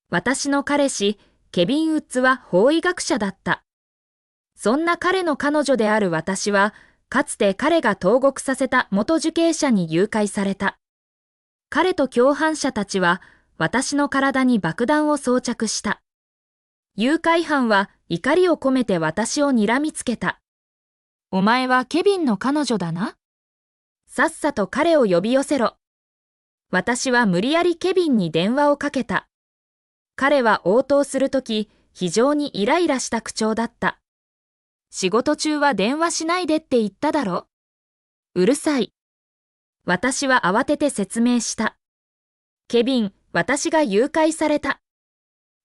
私の彼氏、ケビン・ウッズは法医学者だった。そんな彼の彼女である私は、かつて彼が投獄させた元受刑者に誘拐された。彼と共犯者たちは、私の体に爆弾を装着した。誘拐犯は怒りを込めて私を睨みつけた。お前はケビンの彼女だな。さっさと彼を呼び寄せろ。私は無理やりケビンに電話をかけた。彼は応答するとき、非常にイライラした口調だった。仕事中は電話しないでって言っただろ。うるさい。私は慌てて説明した。ケビン、私が誘拐された。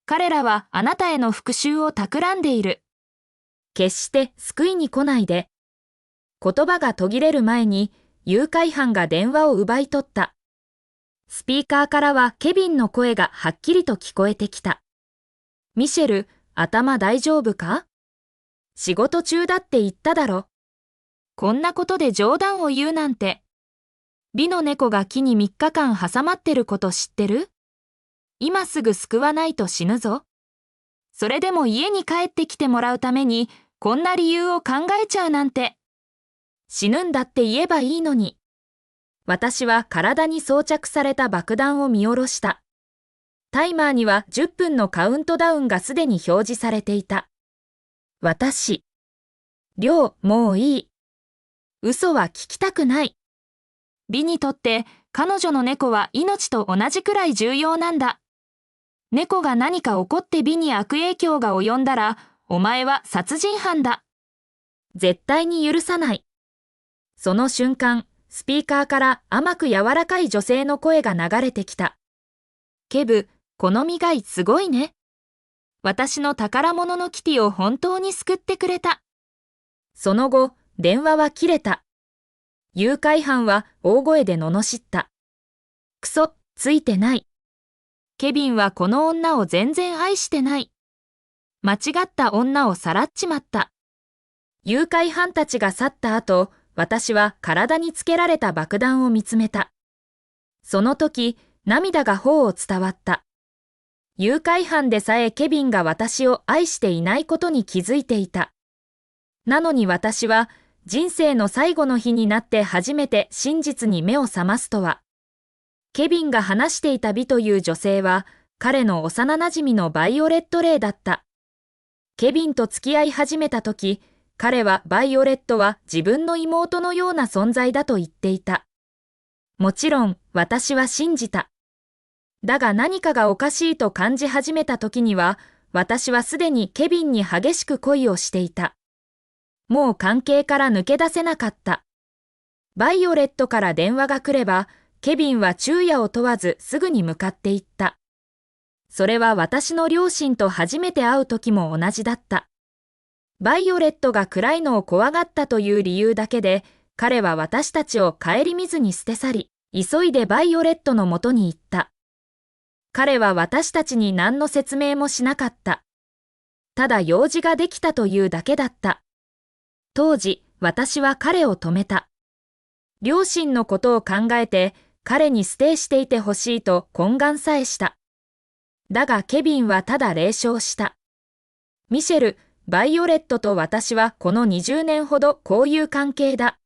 彼らはあなたへの復讐を企んでいる。決して救いに来ないで。言葉が途切れる前に誘拐犯が電話を奪い取った。スピーカーからはケビンの声がはっきりと聞こえてきた。ミシェル、頭大丈夫か？仕事中だって言っただろ。こんなことで冗談を言うなんて。美の猫が木に3日間挟まってること知ってる？今すぐ救わないと死ぬぞ。それでも家に帰ってきてもらうためにこんな理由を考えちゃうなんて。死ぬんだって言えばいいのに。私は体に装着された爆弾を見下ろした。タイマーには10分のカウントダウンがすでに表示されていた。もういい。嘘は聞きたくない。美にとって彼女の猫は命と同じくらい重要なんだ。猫が何か起こって美に悪影響が及んだら、お前は殺人犯だ。絶対に許さない。その瞬間、スピーカーから甘く柔らかい女性の声が流れてきた。ケブ、この磨いすごいね。私の宝物のキティを本当に救ってくれた。その後、電話は切れた。誘拐犯は大声で罵った。クソ、ついてない。ケビンはこの女を全然愛してない。間違った女をさらっちまった。誘拐犯たちが去った後、私は体につけられた爆弾を見つめた。その時、涙が頬を伝わった。誘拐犯でさえケビンが私を愛していないことに気づいていた。なのに私は人生の最後の日になって初めて真実に目を覚ますとは。ケビンが話していた美という女性は彼の幼馴染のバイオレット・レイだった。ケビンと付き合い始めた時、彼はバイオレットは自分の妹のような存在だと言っていた。もちろん私は信じた。だが何かがおかしいと感じ始めた時には、私はすでにケビンに激しく恋をしていた。もう関係から抜け出せなかった。バイオレットから電話が来れば、ケビンは昼夜を問わずすぐに向かっていった。それは私の両親と初めて会う時も同じだった。バイオレットが暗いのを怖がったという理由だけで、彼は私たちを顧みずに捨て去り、急いでバイオレットのもとに行った。彼は私たちに何の説明もしなかった。ただ用事ができたというだけだった。当時、私は彼を止めた。両親のことを考えて、彼にステイしていてほしいと懇願さえした。だがケビンはただ冷笑した。ミシェル、バイオレットと私はこの20年ほどこういう関係だ。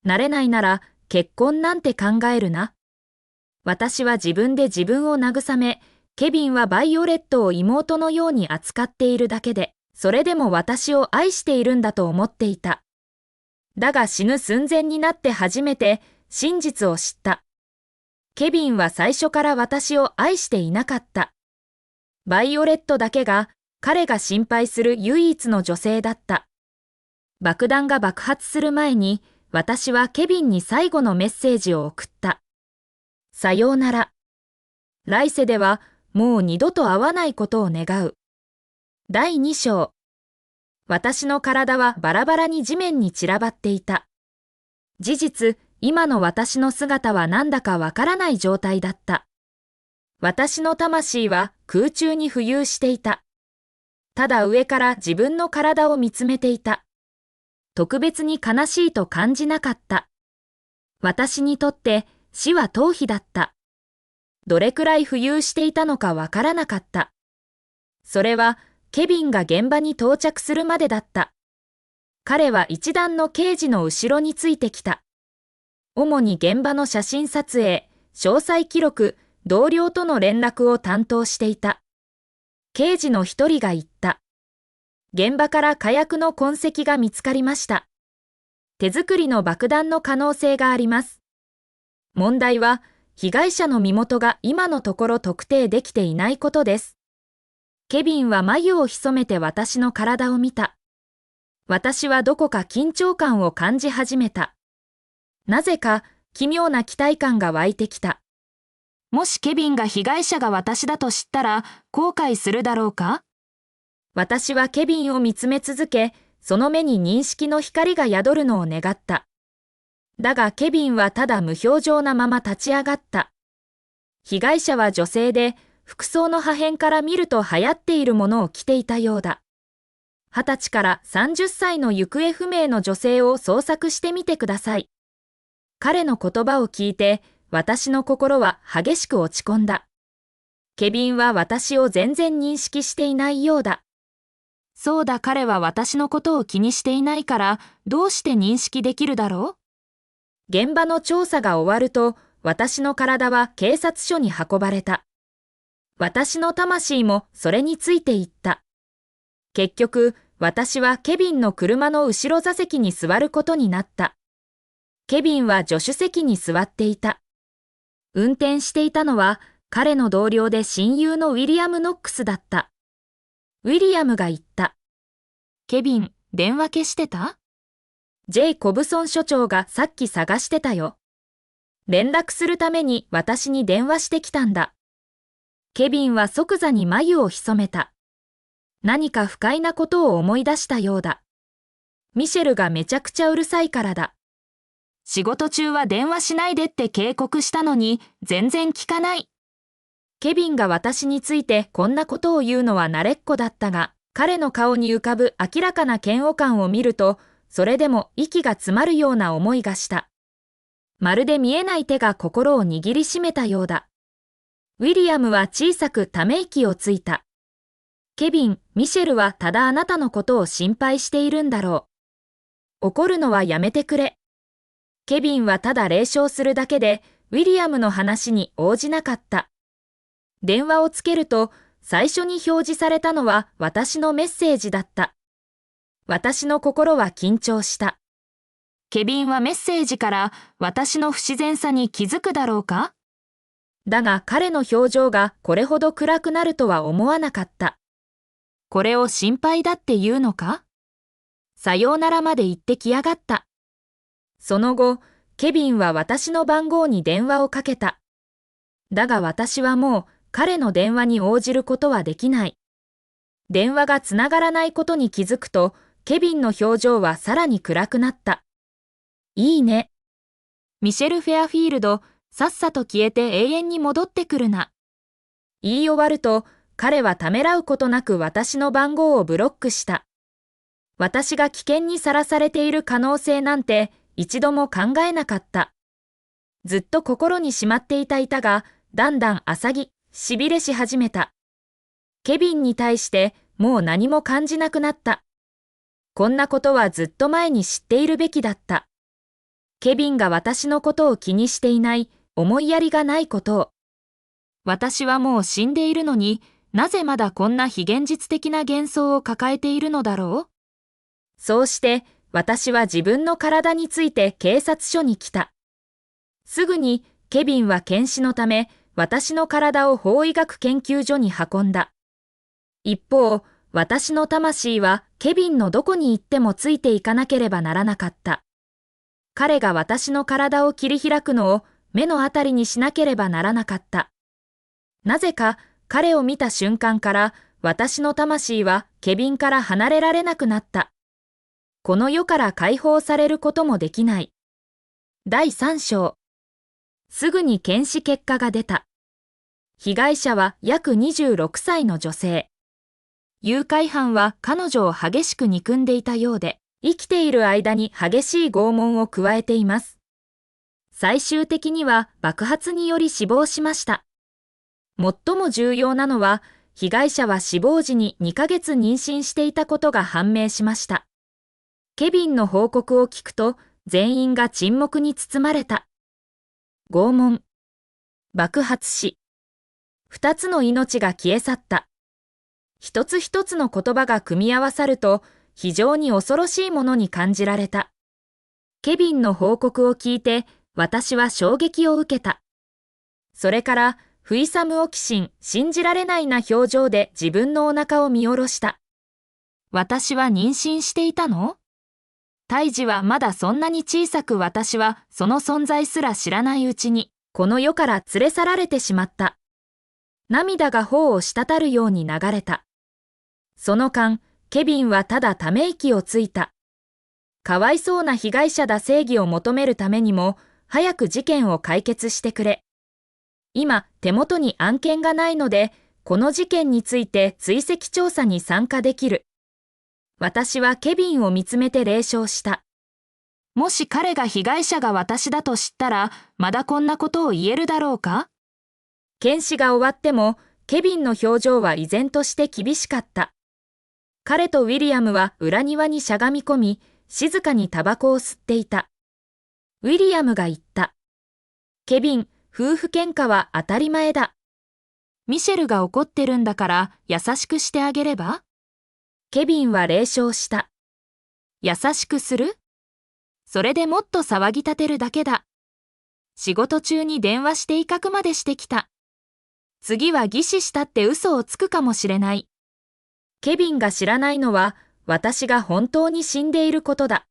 慣れないなら結婚なんて考えるな。私は自分で自分を慰め、ケビンはバイオレットを妹のように扱っているだけで、それでも私を愛しているんだと思っていた。だが死ぬ寸前になって初めて真実を知った。ケビンは最初から私を愛していなかった。バイオレットだけが彼が心配する唯一の女性だった。爆弾が爆発する前に私はケビンに最後のメッセージを送った。さようなら。来世ではもう二度と会わないことを願う。第2章。私の体はバラバラに地面に散らばっていた。事実、今の私の姿はなんだかわからない状態だった。私の魂は空中に浮遊していた。ただ上から自分の体を見つめていた。特別に悲しいと感じなかった。私にとって死は逃避だった。どれくらい浮遊していたのかわからなかった。それはケビンが現場に到着するまでだった。彼は一団の刑事の後ろについてきた。主に現場の写真撮影、詳細記録、同僚との連絡を担当していた。刑事の一人が言った。現場から火薬の痕跡が見つかりました。手作りの爆弾の可能性があります。問題は、被害者の身元が今のところ特定できていないことです。ケビンは眉を潜めて私の体を見た。私はどこか緊張感を感じ始めた。なぜか奇妙な期待感が湧いてきた。もしケビンが被害者が私だと知ったら後悔するだろうか？私はケビンを見つめ続け、その目に認識の光が宿るのを願った。だがケビンはただ無表情なまま立ち上がった。被害者は女性で、服装の破片から見ると流行っているものを着ていたようだ。20歳から30歳の行方不明の女性を捜索してみてください。彼の言葉を聞いて、私の心は激しく落ち込んだ。ケビンは私を全然認識していないようだ。そうだ、彼は私のことを気にしていないから、どうして認識できるだろう？現場の調査が終わると、私の体は警察署に運ばれた。私の魂もそれについていった。結局、私はケビンの車の後ろ座席に座ることになった。ケビンは助手席に座っていた。運転していたのは彼の同僚で親友のウィリアム・ノックスだった。ウィリアムが言った。ケビン、電話消してた？J・コブソン署長がさっき探してたよ。連絡するために私に電話してきたんだ。ケビンは即座に眉を潜めた。何か不快なことを思い出したようだ。ミシェルがめちゃくちゃうるさいからだ。仕事中は電話しないでって警告したのに全然聞かない。ケビンが私についてこんなことを言うのは慣れっこだったが、彼の顔に浮かぶ明らかな嫌悪感を見ると、それでも息が詰まるような思いがした。まるで見えない手が心を握りしめたようだ。ウィリアムは小さくため息をついた。ケビン、ミシェルはただあなたのことを心配しているんだろう。怒るのはやめてくれ。ケビンはただ冷笑するだけで、ウィリアムの話に応じなかった。電話をつけると、最初に表示されたのは私のメッセージだった。私の心は緊張した。ケビンはメッセージから私の不自然さに気づくだろうか？だが彼の表情がこれほど暗くなるとは思わなかった。これを心配だって言うのか？さようならまで言ってきやがった。その後、ケビンは私の番号に電話をかけた。だが私はもう彼の電話に応じることはできない。電話がつながらないことに気づくと、ケビンの表情はさらに暗くなった。いいね。ミシェル・フェアフィールド、さっさと消えて永遠に戻ってくるな。言い終わると、彼はためらうことなく私の番号をブロックした。私が危険にさらされている可能性なんて一度も考えなかった。ずっと心にしまっていた板がだんだんあさぎ、しびれし始めた。ケビンに対してもう何も感じなくなった。こんなことはずっと前に知っているべきだった。ケビンが私のことを気にしていない、思いやりがないことを。私はもう死んでいるのに、なぜまだこんな非現実的な幻想を抱えているのだろう？そうして私は自分の体について警察署に来た。すぐにケビンは検視のため私の体を法医学研究所に運んだ。一方、私の魂はケビンのどこに行ってもついていかなければならなかった。彼が私の体を切り開くのを目の当たりにしなければならなかった。なぜか彼を見た瞬間から私の魂はケビンから離れられなくなった。この世から解放されることもできない。第3章。すぐに検視結果が出た。被害者は約26歳の女性。誘拐犯は彼女を激しく憎んでいたようで、生きている間に激しい拷問を加えています。最終的には爆発により死亡しました。最も重要なのは、被害者は死亡時に2ヶ月妊娠していたことが判明しました。ケビンの報告を聞くと、全員が沈黙に包まれた。拷問。爆発死。2つの命が消え去った。一つ一つの言葉が組み合わさると、非常に恐ろしいものに感じられた。ケビンの報告を聞いて、私は衝撃を受けた。それから、フイサム・オキシン、信じられないな表情で自分のお腹を見下ろした。私は妊娠していたの？胎児はまだそんなに小さく私はその存在すら知らないうちに、この世から連れ去られてしまった。涙が頬を滴るように流れた。その間、ケビンはただため息をついた。かわいそうな被害者だ正義を求めるためにも、早く事件を解決してくれ。今、手元に案件がないので、この事件について追跡調査に参加できる。私はケビンを見つめて冷笑した。もし彼が被害者が私だと知ったら、まだこんなことを言えるだろうか？検視が終わっても、ケビンの表情は依然として厳しかった。彼とウィリアムは裏庭にしゃがみ込み、静かにタバコを吸っていた。ウィリアムが言った。ケビン、夫婦喧嘩は当たり前だ。ミシェルが怒ってるんだから優しくしてあげれば？ケビンは冷笑した。優しくする？それでもっと騒ぎ立てるだけだ。仕事中に電話して威嚇までしてきた。次は疑似したって嘘をつくかもしれない。ケビンが知らないのは、私が本当に死んでいることだ。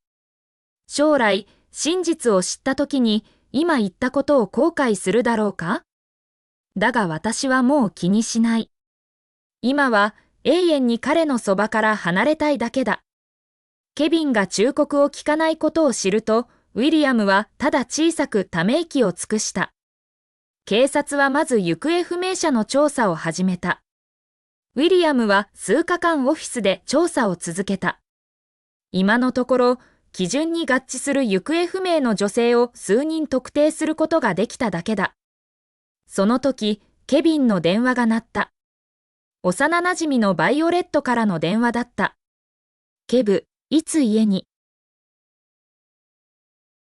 将来、真実を知った時に、今言ったことを後悔するだろうか？だが私はもう気にしない。今は永遠に彼のそばから離れたいだけだ。ケビンが忠告を聞かないことを知ると、ウィリアムはただ小さくため息を尽くした。警察はまず行方不明者の調査を始めた。ウィリアムは数日間オフィスで調査を続けた。今のところ、基準に合致する行方不明の女性を数人特定することができただけだ。その時、ケビンの電話が鳴った。幼なじみのバイオレットからの電話だった。ケブ、いつ家に？